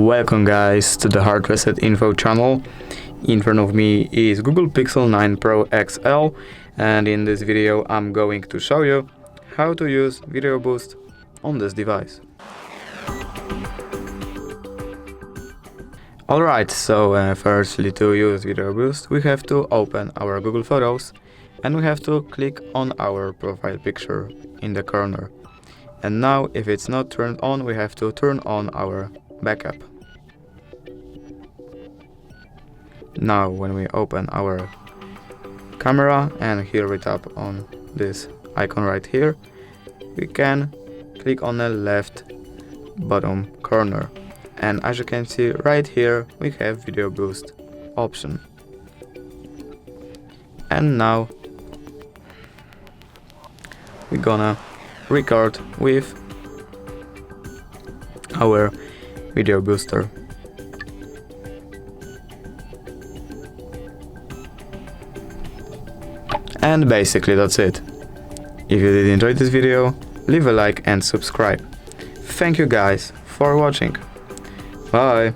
Welcome guys to the HardReset.Info channel. In front of me is Google Pixel 9 Pro XL, and in this video I'm going to show you how to use Video Boost on this device. Alright, so firstly, to use Video Boost we have to open our Google Photos and we have to click on our profile picture in the corner. And now if it's not turned on, we have to turn on our backup. Now when we open our camera and here we tap on this icon right here, we can click on the left bottom corner, and as you can see right here we have Video Boost option. And now we're gonna record with our video booster. And basically that's it. If you did enjoy this video, leave a like and subscribe. Thank you guys for watching. Bye!